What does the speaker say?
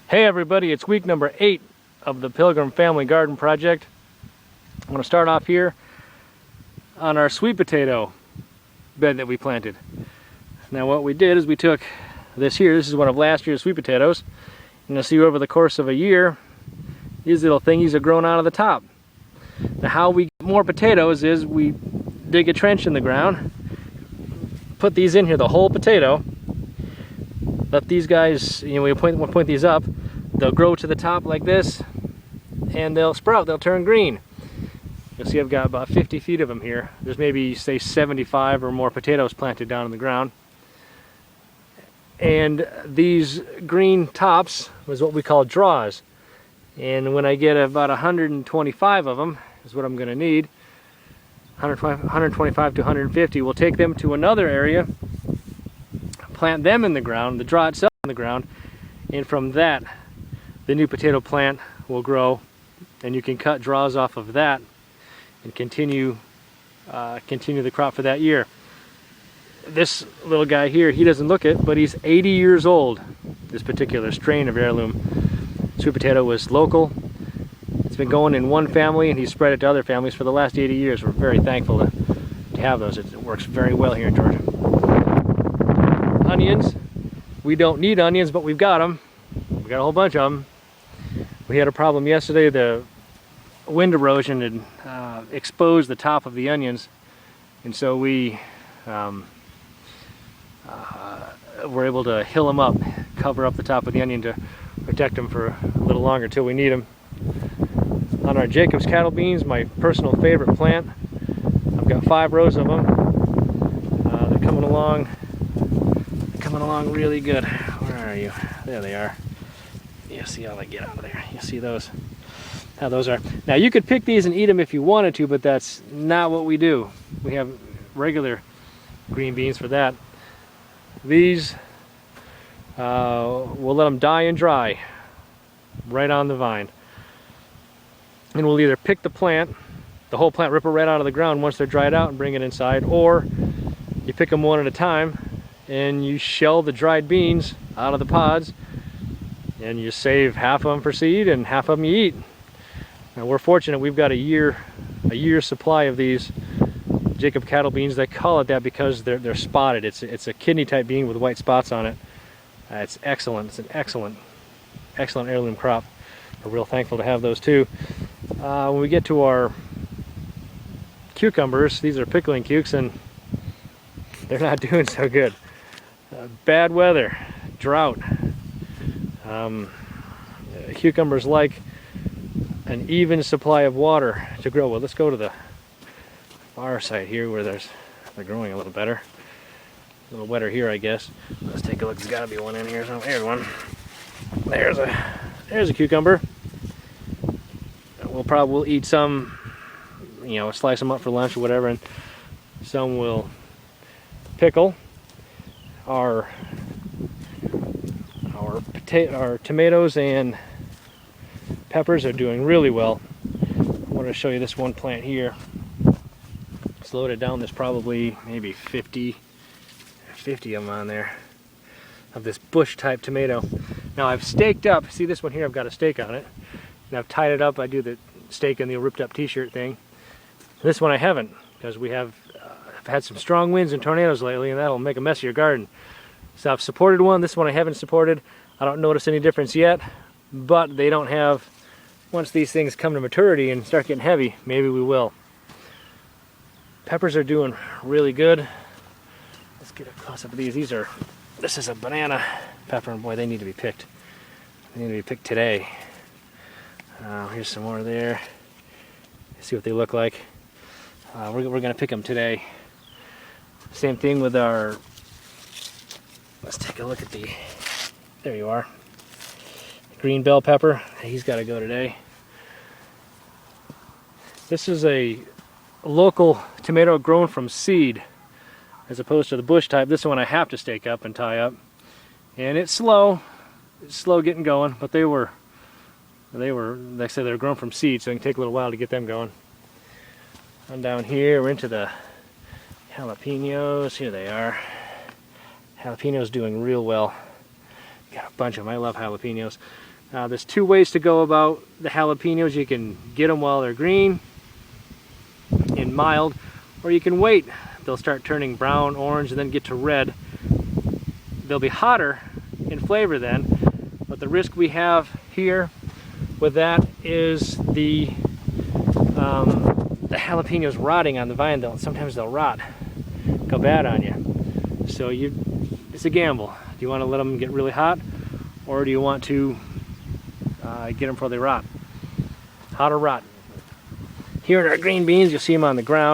Hey everybody, it's week number 8 of the Pilgrim Family Garden Project. I'm going to start off here on our sweet potato bed that we planted. Now what we did is we took this is one of last year's sweet potatoes. And you'll see over the course of a year, these little thingies have grown out of the top. Now how we get more potatoes is we dig a trench in the ground, put these in here, the whole potato, let these guys, we'll point these up, they'll grow to the top like this, and they'll sprout, they'll turn green. You'll see I've got about 50 feet of them here. There's maybe, say, 75 or more potatoes planted down in the ground. And these green tops was what we call draws. And when I get about 125 of them, is what I'm going to need, 125 to 150, we'll take them to another area, plant them in the ground, the draw itself in the ground, and from that the new potato plant will grow, and you can cut draws off of that and continue the crop for that year. This little guy here, he doesn't look it, but he's 80 years old. This particular strain of heirloom sweet potato was local. It's been going in one family, and he's spread it to other families for the last 80 years. We're very thankful to have those. It works very well here in Georgia. Onions, we don't need onions, but we've got them. We got a whole bunch of them. We had a problem yesterday. The wind erosion had exposed the top of the onions, and so we were able to hill them up, cover up the top of the onion to protect them for a little longer until we need them. On our Jacob's cattle beans, my personal favorite plant, I've got 5 rows of them. They're coming along really good. Where are you? There they are. You see how they get out of there. You see those, how those are. Now you could pick these and eat them if you wanted to, but that's not what we do. We have regular green beans for that. These, we'll let them die and dry right on the vine. And we'll either pick the plant, the whole plant, rip it right out of the ground once they're dried out and bring it inside, or you pick them one at a time and you shell the dried beans out of the pods, and you save half of them for seed and half of them you eat. Now we're fortunate, we've got a year's supply of these Jacob cattle beans. They call it that because they're spotted. It's a kidney type bean with white spots on it. It's excellent. It's an excellent heirloom crop. We're real thankful to have those too. When we get to our cucumbers, these are pickling cukes, and they're not doing so good. Bad weather, drought. Cucumbers like an even supply of water to grow. Well, let's go to the far side here where they're growing a little better. A little wetter here, I guess. Let's take a look. There's got to be one in here. So here's one. There's a cucumber. We'll eat some, slice them up for lunch or whatever, and some we'll pickle. Our tomatoes and peppers are doing really well. I want to show you this one plant here. It's loaded down. There's probably maybe 50 of them on there of this bush type tomato. Now I've staked up, see this one here, I've got a stake on it, and I've tied it up. I do the stake in the ripped up t-shirt thing. This one I haven't, because we have had some strong winds and tornadoes lately, and that'll make a mess of your garden. So I've supported one. This one I haven't supported. I don't notice any difference yet, but they don't have, once these things come to maturity and start getting heavy, maybe we will. Peppers are doing really good. Let's get a close up of these. This is a banana pepper, and boy, they need to be picked. They need to be picked today. Here's some more there. See what they look like. We're going to pick them today. Same thing with our, let's take a look at there you are. Green bell pepper. He's got to go today. This is a local tomato grown from seed, as opposed to the bush type. This one I have to stake up and tie up, and it's slow getting going, but they were, like I said, they're grown from seed, so it can take a little while to get them going. On down here, we're into the jalapenos. Here they are. Jalapenos doing real well. Got a bunch of them. I love jalapenos. There's two ways to go about the jalapenos. You can get them while they're green and mild, or you can wait. They'll start turning brown, orange, and then get to red. They'll be hotter in flavor then, but the risk we have here with that is the jalapenos rotting on the vine. Sometimes they'll rot, go bad on you. So it's a gamble. Do you want to let them get really hot, or do you want to get them before they rot? Hot or rot. Here in our green beans, you'll see them on the ground.